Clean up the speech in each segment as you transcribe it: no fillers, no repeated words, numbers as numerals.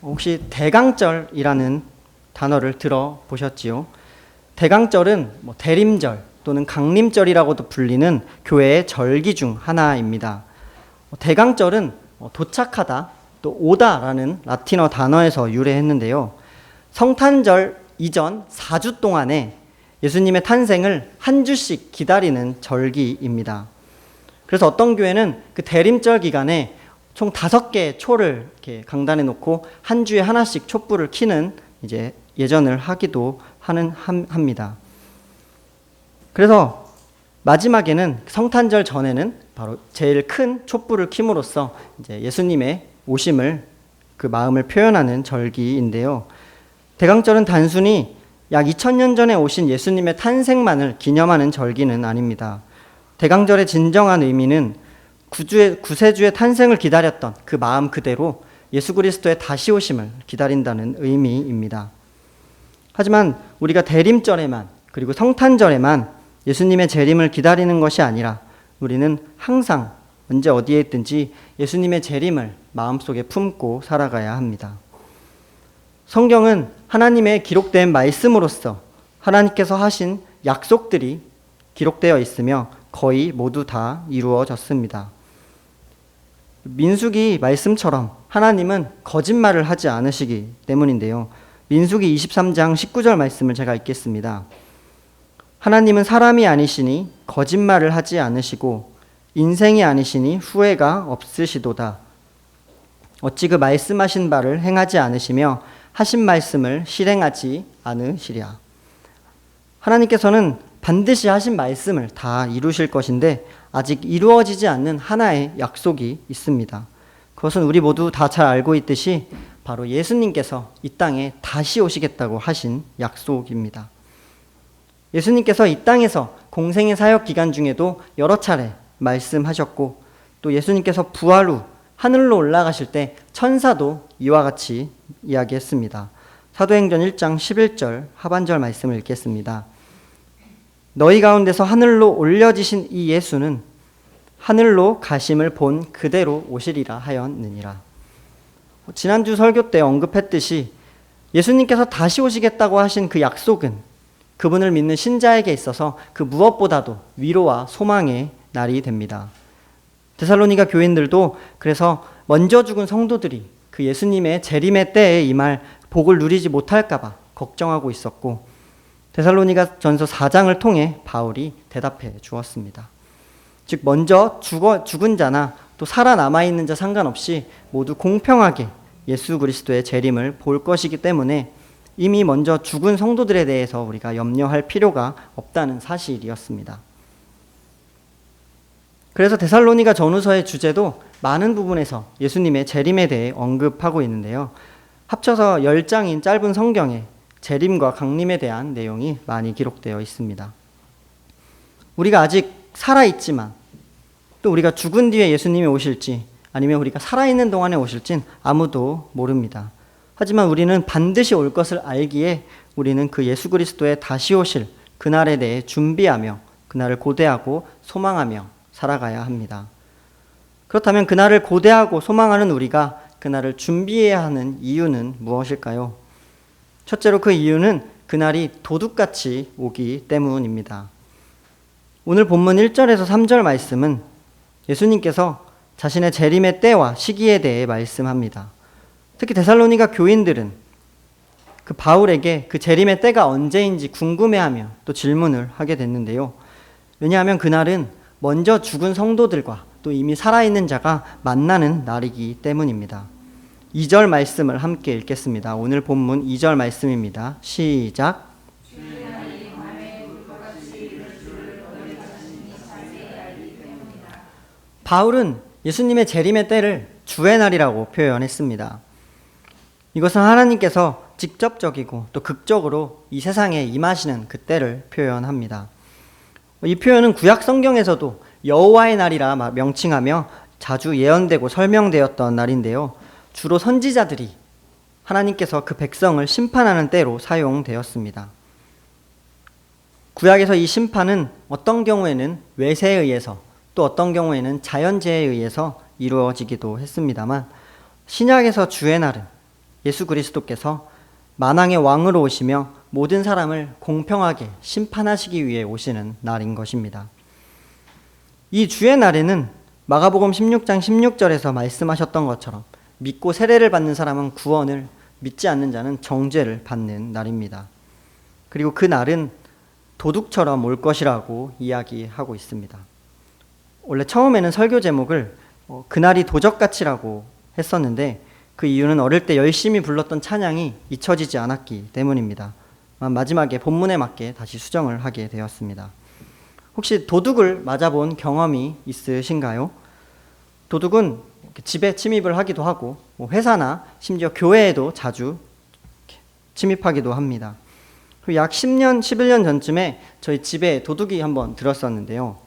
혹시 대강절이라는 단어를 들어보셨지요? 대강절은 대림절 또는 강림절이라고도 불리는 교회의 절기 중 하나입니다. 대강절은 도착하다 또 오다라는 라틴어 단어에서 유래했는데요. 성탄절 이전 4주 동안에 예수님의 탄생을 한 주씩 기다리는 절기입니다. 그래서 어떤 교회는 그 대림절 기간에 총 5개의 초를 이렇게 강단에 놓고 한 주에 하나씩 촛불을 켜는 이제 예전을 하기도 합니다. 그래서 마지막에는 성탄절 전에는 바로 제일 큰 촛불을 킴으로써 이제 예수님의 오심을 그 마음을 표현하는 절기인데요. 대강절은 단순히 약 2000년 전에 오신 예수님의 탄생만을 기념하는 절기는 아닙니다. 대강절의 진정한 의미는 구세주의 탄생을 기다렸던 그 마음 그대로 예수 그리스도의 다시 오심을 기다린다는 의미입니다. 하지만 우리가 대림절에만 그리고 성탄절에만 예수님의 재림을 기다리는 것이 아니라 우리는 항상 언제 어디에 있든지 예수님의 재림을 마음속에 품고 살아가야 합니다. 성경은 하나님의 기록된 말씀으로서 하나님께서 하신 약속들이 기록되어 있으며 거의 모두 다 이루어졌습니다. 민수기 말씀처럼 하나님은 거짓말을 하지 않으시기 때문인데요. 민수기 23장 19절 말씀을 제가 읽겠습니다. 하나님은 사람이 아니시니 거짓말을 하지 않으시고 인생이 아니시니 후회가 없으시도다. 어찌 그 말씀하신 바를 행하지 않으시며 하신 말씀을 실행하지 않으시랴. 하나님께서는 반드시 하신 말씀을 다 이루실 것인데 아직 이루어지지 않는 하나의 약속이 있습니다. 그것은 우리 모두 다 잘 알고 있듯이 바로 예수님께서 이 땅에 다시 오시겠다고 하신 약속입니다. 예수님께서 이 땅에서 공생의 사역 기간 중에도 여러 차례 말씀하셨고 또 예수님께서 부활 후 하늘로 올라가실 때 천사도 이와 같이 이야기했습니다. 사도행전 1장 11절 하반절 말씀을 읽겠습니다. 너희 가운데서 하늘로 올려지신 이 예수는 하늘로 가심을 본 그대로 오시리라 하였느니라. 지난주 설교 때 언급했듯이 예수님께서 다시 오시겠다고 하신 그 약속은 그분을 믿는 신자에게 있어서 그 무엇보다도 위로와 소망의 날이 됩니다. 데살로니가 교인들도 그래서 먼저 죽은 성도들이 그 예수님의 재림의 때에 임할 복을 누리지 못할까 봐 걱정하고 있었고 데살로니가 전서 4장을 통해 바울이 대답해 주었습니다. 즉 먼저 죽은 자나 또 살아남아있는 자 상관없이 모두 공평하게 예수 그리스도의 재림을 볼 것이기 때문에 이미 먼저 죽은 성도들에 대해서 우리가 염려할 필요가 없다는 사실이었습니다. 그래서 데살로니가 전후서의 주제도 많은 부분에서 예수님의 재림에 대해 언급하고 있는데요. 합쳐서 10장인 짧은 성경에 재림과 강림에 대한 내용이 많이 기록되어 있습니다. 우리가 아직 살아있지만 또 우리가 죽은 뒤에 예수님이 오실지 아니면 우리가 살아있는 동안에 오실진 아무도 모릅니다. 하지만 우리는 반드시 올 것을 알기에 우리는 그 예수 그리스도의 다시 오실 그날에 대해 준비하며 그날을 고대하고 소망하며 살아가야 합니다. 그렇다면 그날을 고대하고 소망하는 우리가 그날을 준비해야 하는 이유는 무엇일까요? 첫째로 그 이유는 그날이 도둑같이 오기 때문입니다. 오늘 본문 1절에서 3절 말씀은 예수님께서 자신의 재림의 때와 시기에 대해 말씀합니다. 특히 데살로니가 교인들은 그 바울에게 그 재림의 때가 언제인지 궁금해하며 또 질문을 하게 됐는데요. 왜냐하면 그날은 먼저 죽은 성도들과 또 이미 살아있는 자가 만나는 날이기 때문입니다. 2절 말씀을 함께 읽겠습니다. 오늘 본문 2절 말씀입니다. 시작. 바울은 예수님의 재림의 때를 주의 날이라고 표현했습니다. 이것은 하나님께서 직접적이고 또 극적으로 이 세상에 임하시는 그 때를 표현합니다. 이 표현은 구약 성경에서도 여호와의 날이라 명칭하며 자주 예언되고 설명되었던 날인데요. 주로 선지자들이 하나님께서 그 백성을 심판하는 때로 사용되었습니다. 구약에서 이 심판은 어떤 경우에는 외세에 의해서 또 어떤 경우에는 자연재해에 의해서 이루어지기도 했습니다만 신약에서 주의 날은 예수 그리스도께서 만왕의 왕으로 오시며 모든 사람을 공평하게 심판하시기 위해 오시는 날인 것입니다. 이 주의 날에는 마가복음 16장 16절에서 말씀하셨던 것처럼 믿고 세례를 받는 사람은 구원을, 믿지 않는 자는 정죄를 받는 날입니다. 그리고 그 날은 도둑처럼 올 것이라고 이야기하고 있습니다. 원래 처음에는 설교 제목을 그날이 도적같이라고 했었는데 그 이유는 어릴 때 열심히 불렀던 찬양이 잊혀지지 않았기 때문입니다. 마지막에 본문에 맞게 다시 수정을 하게 되었습니다. 혹시 도둑을 맞아본 경험이 있으신가요? 도둑은 집에 침입을 하기도 하고 회사나 심지어 교회에도 자주 침입하기도 합니다. 약 10년, 11년 전쯤에 저희 집에 도둑이 한번 들었었는데요.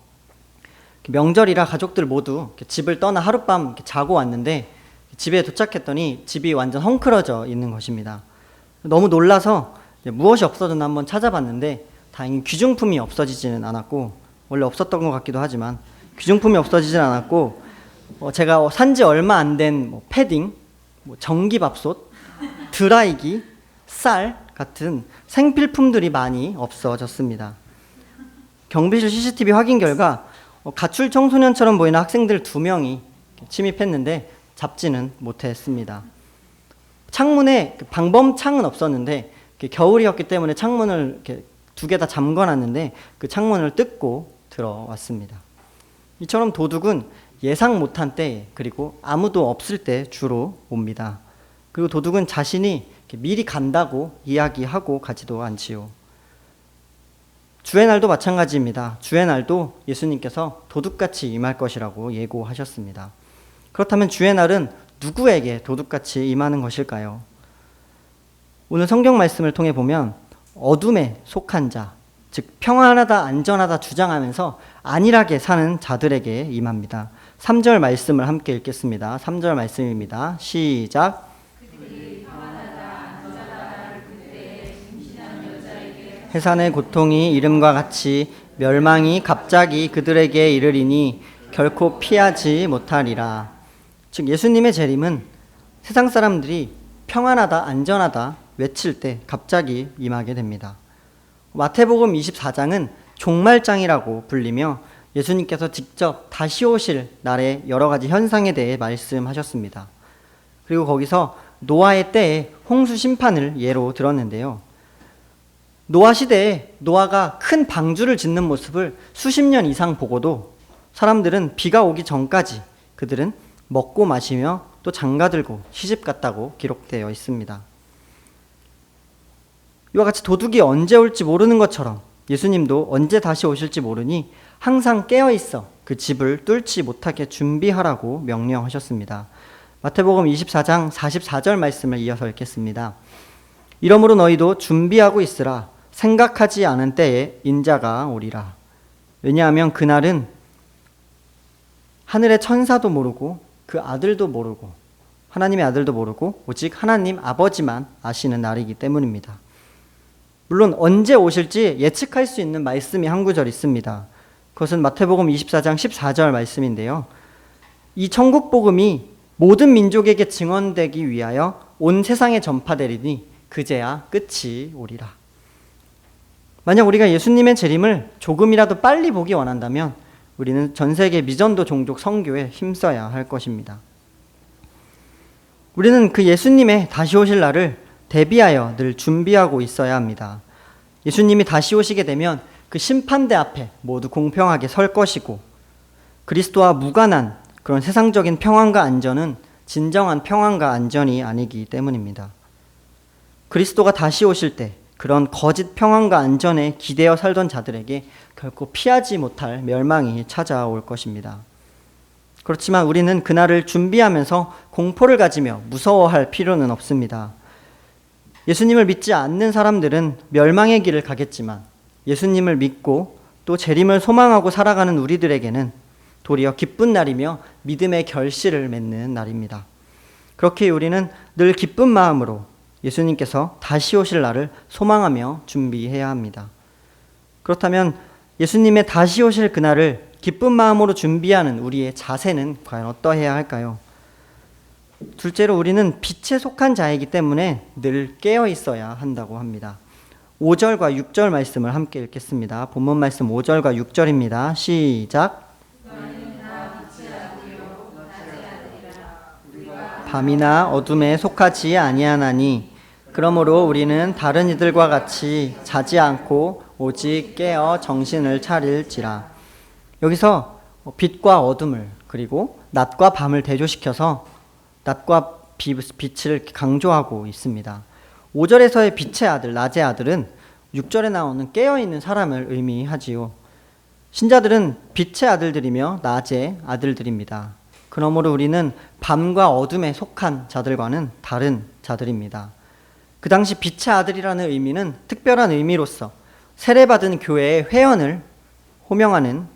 명절이라 가족들 모두 집을 떠나 하룻밤 자고 왔는데 집에 도착했더니 집이 완전 헝클어져 있는 것입니다. 너무 놀라서 무엇이 없어졌나 한번 찾아봤는데 다행히 귀중품이 없어지지는 않았고, 원래 없었던 것 같기도 하지만 귀중품이 없어지진 않았고, 제가 산지 얼마 안 된 패딩, 전기밥솥, 드라이기, 쌀 같은 생필품들이 많이 없어졌습니다. 경비실 CCTV 확인 결과 가출 청소년처럼 보이는 학생들 2명이 침입했는데 잡지는 못했습니다. 창문에 방범창은 없었는데 겨울이었기 때문에 창문을 이렇게 2개 다 잠궈놨는데 그 창문을 뜯고 들어왔습니다. 이처럼 도둑은 예상 못한 때에, 그리고 아무도 없을 때 주로 옵니다. 그리고 도둑은 자신이 미리 간다고 이야기하고 가지도 않지요. 주의 날도 마찬가지입니다. 주의 날도 예수님께서 도둑같이 임할 것이라고 예고하셨습니다. 그렇다면 주의 날은 누구에게 도둑같이 임하는 것일까요? 오늘 성경 말씀을 통해 보면 어둠에 속한 자, 즉 평안하다 안전하다 주장하면서 안일하게 사는 자들에게 임합니다. 3절 말씀을 함께 읽겠습니다. 3절 말씀입니다. 시작. 해산의 고통이 이름과 같이 멸망이 갑자기 그들에게 이르리니 결코 피하지 못하리라. 즉 예수님의 재림은 세상 사람들이 평안하다 안전하다 외칠 때 갑자기 임하게 됩니다. 마태복음 24장은 종말장이라고 불리며 예수님께서 직접 다시 오실 날의 여러 가지 현상에 대해 말씀하셨습니다. 그리고 거기서 노아의 때에 홍수 심판을 예로 들었는데요. 노아 시대에 노아가 큰 방주를 짓는 모습을 수십 년 이상 보고도 사람들은 비가 오기 전까지 그들은 먹고 마시며 또 장가들고 시집갔다고 기록되어 있습니다. 이와 같이 도둑이 언제 올지 모르는 것처럼 예수님도 언제 다시 오실지 모르니 항상 깨어있어 그 집을 뚫지 못하게 준비하라고 명령하셨습니다. 마태복음 24장 44절 말씀을 이어서 읽겠습니다. 이러므로 너희도 준비하고 있으라. 생각하지 않은 때에 인자가 오리라. 왜냐하면 그날은 하늘의 천사도 모르고 그 아들도 모르고 하나님의 아들도 모르고 오직 하나님 아버지만 아시는 날이기 때문입니다. 물론 언제 오실지 예측할 수 있는 말씀이 한 구절 있습니다. 그것은 마태복음 24장 14절 말씀인데요. 이 천국 복음이 모든 민족에게 증언되기 위하여 온 세상에 전파되리니 그제야 끝이 오리라. 만약 우리가 예수님의 재림을 조금이라도 빨리 보기 원한다면 우리는 전 세계 미전도 종족 선교에 힘써야 할 것입니다. 우리는 그 예수님의 다시 오실 날을 대비하여 늘 준비하고 있어야 합니다. 예수님이 다시 오시게 되면 그 심판대 앞에 모두 공평하게 설 것이고 그리스도와 무관한 그런 세상적인 평안과 안전은 진정한 평안과 안전이 아니기 때문입니다. 그리스도가 다시 오실 때 그런 거짓 평안과 안전에 기대어 살던 자들에게 결코 피하지 못할 멸망이 찾아올 것입니다. 그렇지만 우리는 그날을 준비하면서 공포를 가지며 무서워할 필요는 없습니다. 예수님을 믿지 않는 사람들은 멸망의 길을 가겠지만 예수님을 믿고 또 재림을 소망하고 살아가는 우리들에게는 도리어 기쁜 날이며 믿음의 결실을 맺는 날입니다. 그렇게 우리는 늘 기쁜 마음으로 예수님께서 다시 오실 날을 소망하며 준비해야 합니다. 그렇다면 예수님의 다시 오실 그날을 기쁜 마음으로 준비하는 우리의 자세는 과연 어떠해야 할까요? 둘째로 우리는 빛에 속한 자이기 때문에 늘 깨어 있어야 한다고 합니다. 5절과 6절 말씀을 함께 읽겠습니다. 본문 말씀 5절과 6절입니다. 시작. 밤이나 어둠에 속하지 아니하나니 그러므로 우리는 다른 이들과 같이 자지 않고 오직 깨어 정신을 차릴지라. 여기서 빛과 어둠을 그리고 낮과 밤을 대조시켜서 낮과 빛을 강조하고 있습니다. 5절에서의 빛의 아들, 낮의 아들은 6절에 나오는 깨어있는 사람을 의미하지요. 신자들은 빛의 아들들이며 낮의 아들들입니다. 그러므로 우리는 밤과 어둠에 속한 자들과는 다른 자들입니다. 그 당시 빛의 아들이라는 의미는 특별한 의미로서 세례받은 교회의 회원을 호명하는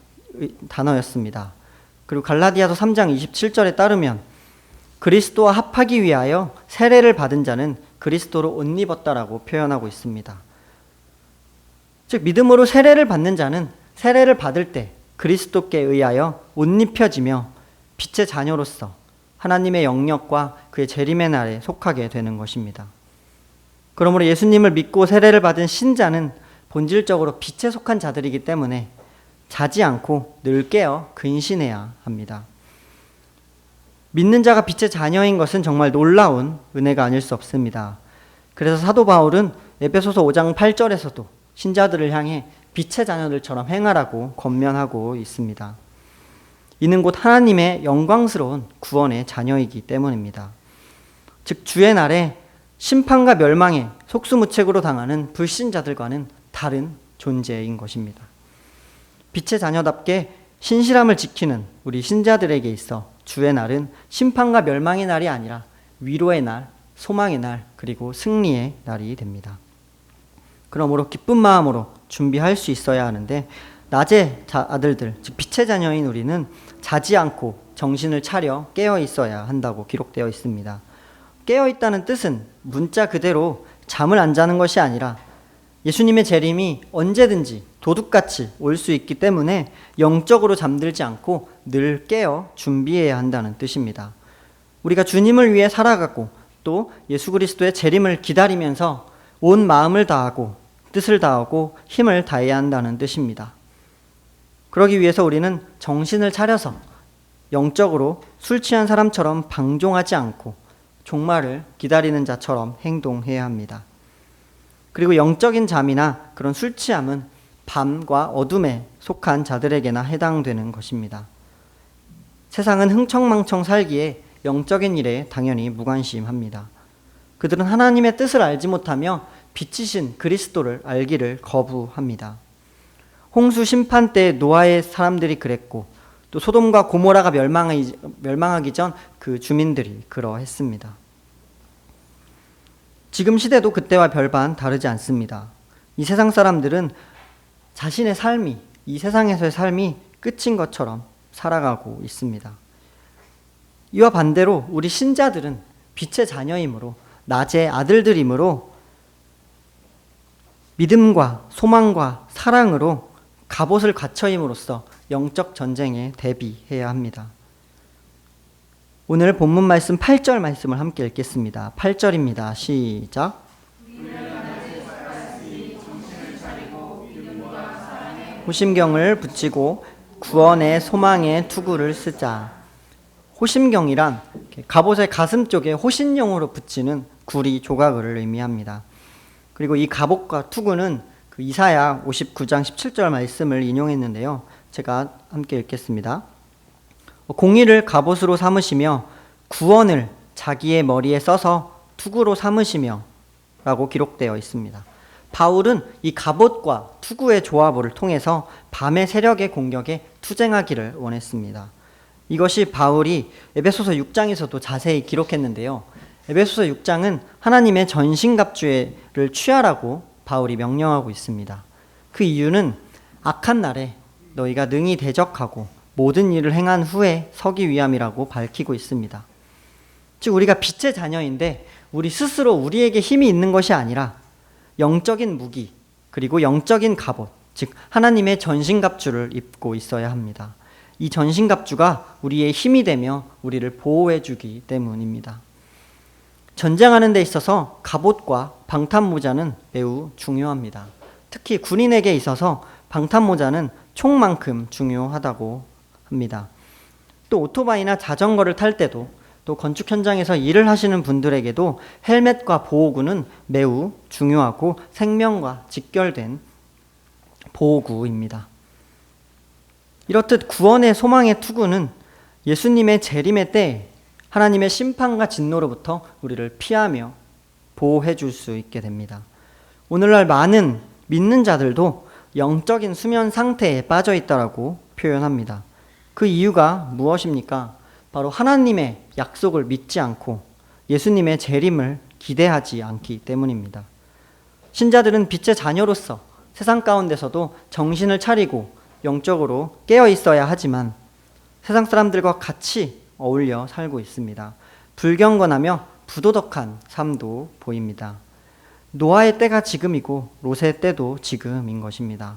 단어였습니다. 그리고 갈라디아서 3장 27절에 따르면 그리스도와 합하기 위하여 세례를 받은 자는 그리스도로 옷 입었다라고 표현하고 있습니다. 즉 믿음으로 세례를 받는 자는 세례를 받을 때 그리스도께 의하여 옷 입혀지며 빛의 자녀로서 하나님의 영역과 그의 재림의 날에 속하게 되는 것입니다. 그러므로 예수님을 믿고 세례를 받은 신자는 본질적으로 빛에 속한 자들이기 때문에 자지 않고 늘 깨어 근신해야 합니다. 믿는 자가 빛의 자녀인 것은 정말 놀라운 은혜가 아닐 수 없습니다. 그래서 사도 바울은 에베소서 5장 8절에서도 신자들을 향해 빛의 자녀들처럼 행하라고 권면하고 있습니다. 이는 곧 하나님의 영광스러운 구원의 자녀이기 때문입니다. 즉 주의 날에 심판과 멸망에 속수무책으로 당하는 불신자들과는 다른 존재인 것입니다. 빛의 자녀답게 신실함을 지키는 우리 신자들에게 있어 주의 날은 심판과 멸망의 날이 아니라 위로의 날, 소망의 날, 그리고 승리의 날이 됩니다. 그러므로 기쁜 마음으로 준비할 수 있어야 하는데 낮의 아들들, 즉 빛의 자녀인 우리는 자지 않고 정신을 차려 깨어 있어야 한다고 기록되어 있습니다. 깨어 있다는 뜻은 문자 그대로 잠을 안 자는 것이 아니라 예수님의 재림이 언제든지 도둑같이 올 수 있기 때문에 영적으로 잠들지 않고 늘 깨어 준비해야 한다는 뜻입니다. 우리가 주님을 위해 살아가고 또 예수 그리스도의 재림을 기다리면서 온 마음을 다하고 뜻을 다하고 힘을 다해야 한다는 뜻입니다. 그러기 위해서 우리는 정신을 차려서 영적으로 술 취한 사람처럼 방종하지 않고 종말을 기다리는 자처럼 행동해야 합니다. 그리고 영적인 잠이나 그런 술 취함은 밤과 어둠에 속한 자들에게나 해당되는 것입니다. 세상은 흥청망청 살기에 영적인 일에 당연히 무관심합니다. 그들은 하나님의 뜻을 알지 못하며 빛이신 그리스도를 알기를 거부합니다. 홍수 심판 때 노아의 사람들이 그랬고 또 소돔과 고모라가 멸망하기 전 그 주민들이 그러했습니다. 지금 시대도 그때와 별반 다르지 않습니다. 이 세상 사람들은 자신의 삶이, 이 세상에서의 삶이 끝인 것처럼 살아가고 있습니다. 이와 반대로 우리 신자들은 빛의 자녀이므로 낮의 아들들이므로 믿음과 소망과 사랑으로 갑옷을 갖춰임으로써 영적 전쟁에 대비해야 합니다. 오늘 본문 말씀 8절 말씀을 함께 읽겠습니다. 8절입니다. 시작. 호심경을 붙이고 구원의 소망의 투구를 쓰자. 호심경이란 갑옷의 가슴 쪽에 호신용으로 붙이는 구리 조각을 의미합니다. 그리고 이 갑옷과 투구는 그 이사야 59장 17절 말씀을 인용했는데요. 제가 함께 읽겠습니다. 공의를 갑옷으로 삼으시며 구원을 자기의 머리에 써서 투구로 삼으시며 라고 기록되어 있습니다. 바울은 이 갑옷과 투구의 조합을 통해서 밤의 세력의 공격에 투쟁하기를 원했습니다. 이것이 바울이 에베소서 6장에서도 자세히 기록했는데요. 에베소서 6장은 하나님의 전신갑주를 취하라고 바울이 명령하고 있습니다. 그 이유는 악한 날에 너희가 능히 대적하고 모든 일을 행한 후에 서기 위함이라고 밝히고 있습니다. 즉 우리가 빛의 자녀인데 우리 스스로 우리에게 힘이 있는 것이 아니라 영적인 무기 그리고 영적인 갑옷, 즉 하나님의 전신갑주를 입고 있어야 합니다. 이 전신갑주가 우리의 힘이 되며 우리를 보호해 주기 때문입니다. 전쟁하는 데 있어서 갑옷과 방탄모자는 매우 중요합니다. 특히 군인에게 있어서 방탄모자는 총만큼 중요하다고 합니다. 또 오토바이나 자전거를 탈 때도, 또 건축 현장에서 일을 하시는 분들에게도 헬멧과 보호구는 매우 중요하고 생명과 직결된 보호구입니다. 이렇듯 구원의 소망의 투구는 예수님의 재림의 때 하나님의 심판과 진노로부터 우리를 피하며 보호해 줄 수 있게 됩니다. 오늘날 많은 믿는 자들도 영적인 수면 상태에 빠져 있다라고 표현합니다. 그 이유가 무엇입니까? 바로 하나님의 약속을 믿지 않고 예수님의 재림을 기대하지 않기 때문입니다. 신자들은 빛의 자녀로서 세상 가운데서도 정신을 차리고 영적으로 깨어 있어야 하지만 세상 사람들과 같이 어울려 살고 있습니다. 불경건하며 부도덕한 삶도 보입니다. 노아의 때가 지금이고 롯의 때도 지금인 것입니다.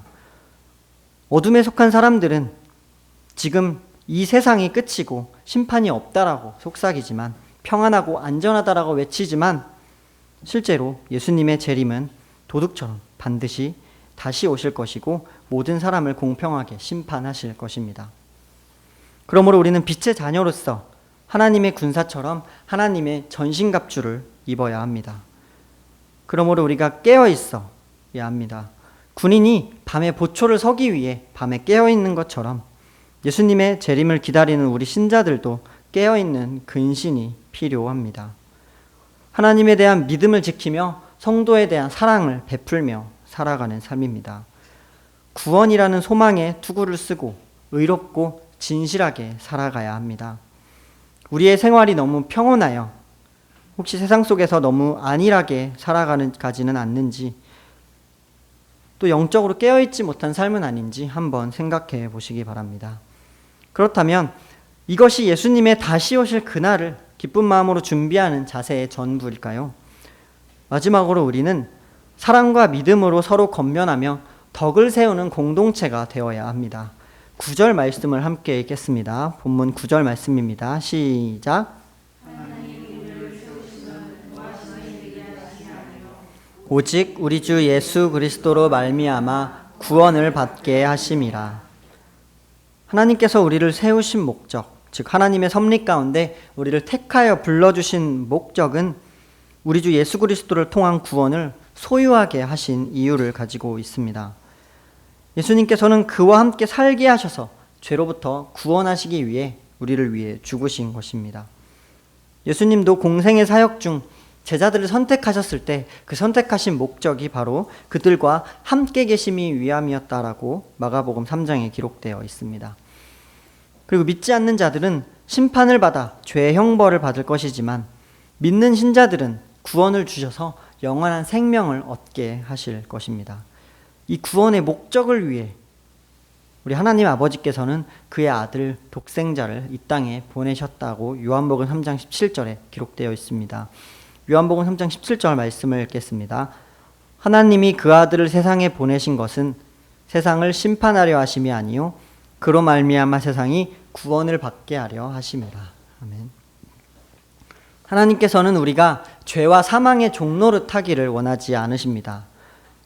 어둠에 속한 사람들은 지금 이 세상이 끝이고 심판이 없다라고 속삭이지만, 평안하고 안전하다라고 외치지만 실제로 예수님의 재림은 도둑처럼 반드시 다시 오실 것이고 모든 사람을 공평하게 심판하실 것입니다. 그러므로 우리는 빛의 자녀로서 하나님의 군사처럼 하나님의 전신갑주를 입어야 합니다. 그러므로 우리가 깨어 있어야 합니다. 군인이 밤에 보초를 서기 위해 밤에 깨어 있는 것처럼 예수님의 재림을 기다리는 우리 신자들도 깨어 있는 근신이 필요합니다. 하나님에 대한 믿음을 지키며 성도에 대한 사랑을 베풀며 살아가는 삶입니다. 구원이라는 소망의 투구를 쓰고 의롭고 진실하게 살아가야 합니다. 우리의 생활이 너무 평온하여 혹시 세상 속에서 너무 안일하게 살아가지는 않는지, 또 영적으로 깨어있지 못한 삶은 아닌지 한번 생각해 보시기 바랍니다. 그렇다면 이것이 예수님의 다시 오실 그날을 기쁜 마음으로 준비하는 자세의 전부일까요? 마지막으로 우리는 사랑과 믿음으로 서로 건면하며 덕을 세우는 공동체가 되어야 합니다. 9절 말씀을 함께 읽겠습니다. 본문 9절 말씀입니다. 시작. 오직 우리 주 예수 그리스도로 말미암아 구원을 받게 하심이라. 하나님께서 우리를 세우신 목적, 즉 하나님의 섭리 가운데 우리를 택하여 불러주신 목적은 우리 주 예수 그리스도를 통한 구원을 소유하게 하신 이유를 가지고 있습니다. 예수님께서는 그와 함께 살게 하셔서 죄로부터 구원하시기 위해 우리를 위해 죽으신 것입니다. 예수님도 공생의 사역 중 제자들을 선택하셨을 때 그 선택하신 목적이 바로 그들과 함께 계심이 위함이었다라고 마가복음 3장에 기록되어 있습니다. 그리고 믿지 않는 자들은 심판을 받아 죄의 형벌을 받을 것이지만 믿는 신자들은 구원을 주셔서 영원한 생명을 얻게 하실 것입니다. 이 구원의 목적을 위해 우리 하나님 아버지께서는 그의 아들 독생자를 이 땅에 보내셨다고 요한복음 3장 17절에 기록되어 있습니다. 요한복음 3장 17절 말씀을 읽겠습니다. 하나님이 그 아들을 세상에 보내신 것은 세상을 심판하려 하심이 아니요 그로 말미암아 세상이 구원을 받게 하려 하심이라. 아멘. 하나님께서는 우리가 죄와 사망의 종노릇하기를 원하지 않으십니다.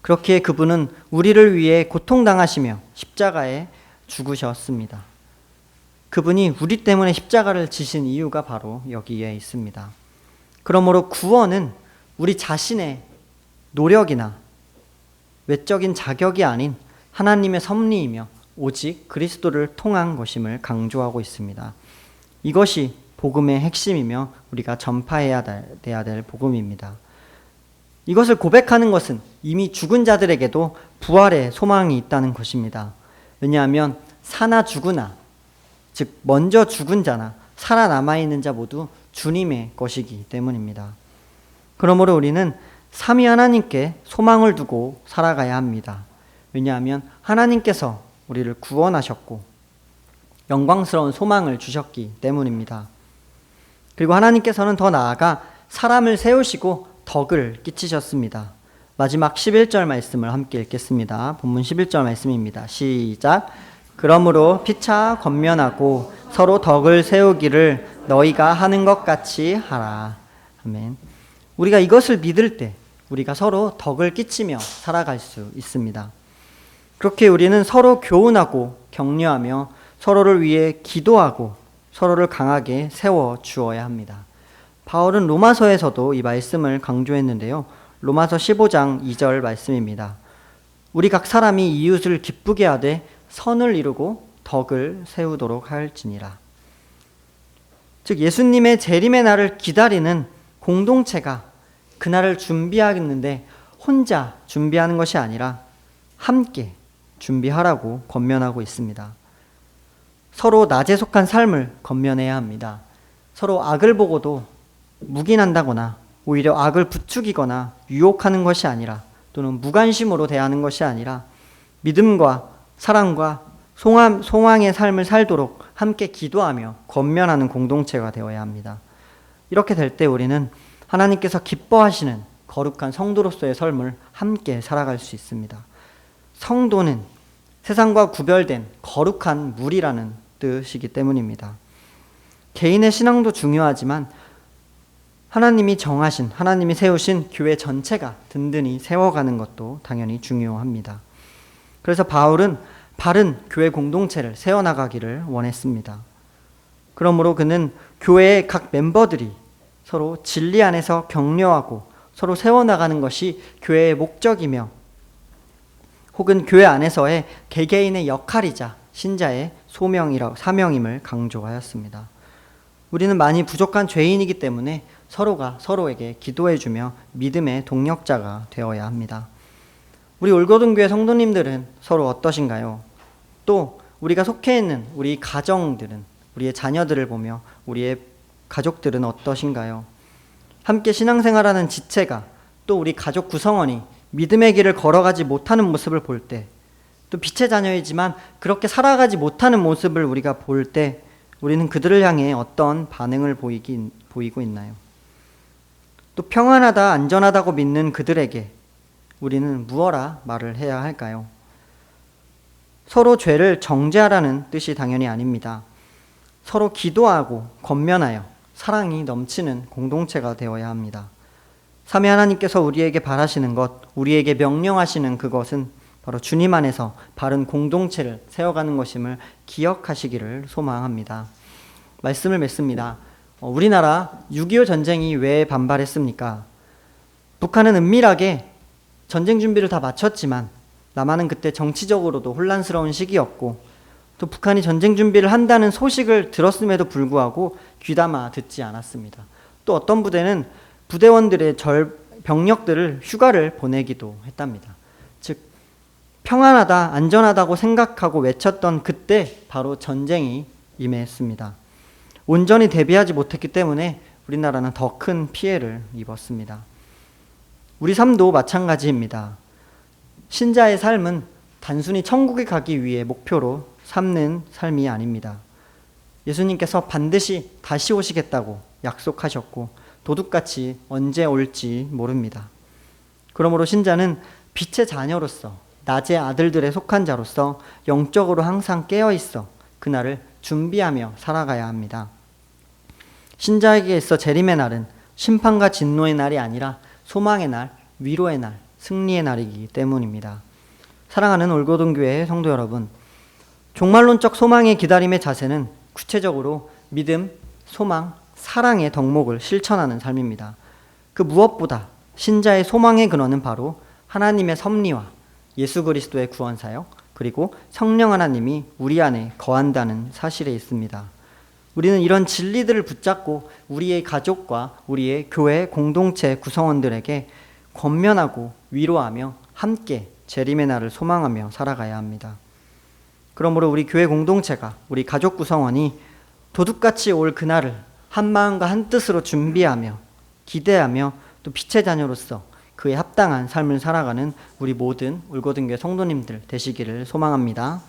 그렇기에 그분은 우리를 위해 고통당하시며 십자가에 죽으셨습니다. 그분이 우리 때문에 십자가를 지신 이유가 바로 여기에 있습니다. 그러므로 구원은 우리 자신의 노력이나 외적인 자격이 아닌 하나님의 섭리이며 오직 그리스도를 통한 것임을 강조하고 있습니다. 이것이 복음의 핵심이며 우리가 전파해야 될 복음입니다. 이것을 고백하는 것은 이미 죽은 자들에게도 부활의 소망이 있다는 것입니다. 왜냐하면 사나 죽으나, 즉 먼저 죽은 자나 살아남아있는 자 모두 주님의 것이기 때문입니다. 그러므로 우리는 삼위 하나님께 소망을 두고 살아가야 합니다. 왜냐하면 하나님께서 우리를 구원하셨고 영광스러운 소망을 주셨기 때문입니다. 그리고 하나님께서는 더 나아가 사람을 세우시고 덕을 끼치셨습니다. 마지막 11절 말씀을 함께 읽겠습니다. 본문 11절 말씀입니다. 시작. 그러므로 피차 권면하고 서로 덕을 세우기를 너희가 하는 것 같이 하라. 아멘. 우리가 이것을 믿을 때 우리가 서로 덕을 끼치며 살아갈 수 있습니다. 그렇게 우리는 서로 교훈하고 격려하며 서로를 위해 기도하고 서로를 강하게 세워 주어야 합니다. 바울은 로마서에서도 이 말씀을 강조했는데요. 로마서 15장 2절 말씀입니다. 우리 각 사람이 이웃을 기쁘게 하되 선을 이루고 덕을 세우도록 할지니라. 즉 예수님의 재림의 날을 기다리는 공동체가 그날을 준비하겠는데 혼자 준비하는 것이 아니라 함께 준비하라고 권면하고 있습니다. 서로 낮에 속한 삶을 권면해야 합니다. 서로 악을 보고도 묵인한다거나 오히려 악을 부추기거나 유혹하는 것이 아니라 또는 무관심으로 대하는 것이 아니라 믿음과 사랑과 소망의 삶을 살도록 함께 기도하며 권면하는 공동체가 되어야 합니다. 이렇게 될 때 우리는 하나님께서 기뻐하시는 거룩한 성도로서의 삶을 함께 살아갈 수 있습니다. 성도는 세상과 구별된 거룩한 물이라는 뜻이기 때문입니다. 개인의 신앙도 중요하지만 하나님이 정하신, 하나님이 세우신 교회 전체가 든든히 세워가는 것도 당연히 중요합니다. 그래서 바울은 바른 교회 공동체를 세워나가기를 원했습니다. 그러므로 그는 교회의 각 멤버들이 서로 진리 안에서 격려하고 서로 세워나가는 것이 교회의 목적이며 혹은 교회 안에서의 개개인의 역할이자 신자의 사명임을 강조하였습니다. 우리는 많이 부족한 죄인이기 때문에 서로가 서로에게 기도해주며 믿음의 동력자가 되어야 합니다. 우리 올고등교회 성도님들은 서로 어떠신가요? 또 우리가 속해 있는 우리 가정들은, 우리의 자녀들을 보며 우리의 가족들은 어떠신가요? 함께 신앙생활하는 지체가 또 우리 가족 구성원이 믿음의 길을 걸어가지 못하는 모습을 볼 때, 또 빛의 자녀이지만 그렇게 살아가지 못하는 모습을 우리가 볼 때 우리는 그들을 향해 어떤 반응을 보이고 있나요? 또 평안하다, 안전하다고 믿는 그들에게 우리는 무엇라 말을 해야 할까요? 서로 죄를 정죄하라는 뜻이 당연히 아닙니다. 서로 기도하고 권면하여 사랑이 넘치는 공동체가 되어야 합니다. 삼위 하나님께서 우리에게 바라시는 것, 우리에게 명령하시는 그것은 바로 주님 안에서 바른 공동체를 세워가는 것임을 기억하시기를 소망합니다. 말씀을 맺습니다. 우리나라 6.25 전쟁이 왜 반발했습니까? 북한은 은밀하게 전쟁 준비를 다 마쳤지만 남한은 그때 정치적으로도 혼란스러운 시기였고 또 북한이 전쟁 준비를 한다는 소식을 들었음에도 불구하고 귀담아 듣지 않았습니다. 또 어떤 부대는 부대원들의 병력들을 휴가를 보내기도 했답니다. 즉 평안하다, 안전하다고 생각하고 외쳤던 그때 바로 전쟁이 임했습니다. 온전히 대비하지 못했기 때문에 우리나라는 더 큰 피해를 입었습니다. 우리 삶도 마찬가지입니다. 신자의 삶은 단순히 천국에 가기 위해 목표로 삼는 삶이 아닙니다. 예수님께서 반드시 다시 오시겠다고 약속하셨고 도둑같이 언제 올지 모릅니다. 그러므로 신자는 빛의 자녀로서, 낮의 아들들에 속한 자로서 영적으로 항상 깨어있어 그날을 준비하며 살아가야 합니다. 신자에게 있어 재림의 날은 심판과 진노의 날이 아니라 소망의 날, 위로의 날, 승리의 날이기 때문입니다. 사랑하는 올고등교회의 성도 여러분, 종말론적 소망의 기다림의 자세는 구체적으로 믿음, 소망, 사랑의 덕목을 실천하는 삶입니다. 그 무엇보다 신자의 소망의 근원은 바로 하나님의 섭리와 예수 그리스도의 구원사역, 그리고 성령 하나님이 우리 안에 거한다는 사실에 있습니다. 우리는 이런 진리들을 붙잡고 우리의 가족과 우리의 교회 공동체 구성원들에게 권면하고 위로하며 함께 재림의 날을 소망하며 살아가야 합니다. 그러므로 우리 교회 공동체가, 우리 가족 구성원이 도둑같이 올 그날을 한마음과 한뜻으로 준비하며 기대하며 또 빛의 자녀로서 그에 합당한 삶을 살아가는 우리 모든 올고등교회 성도님들 되시기를 소망합니다.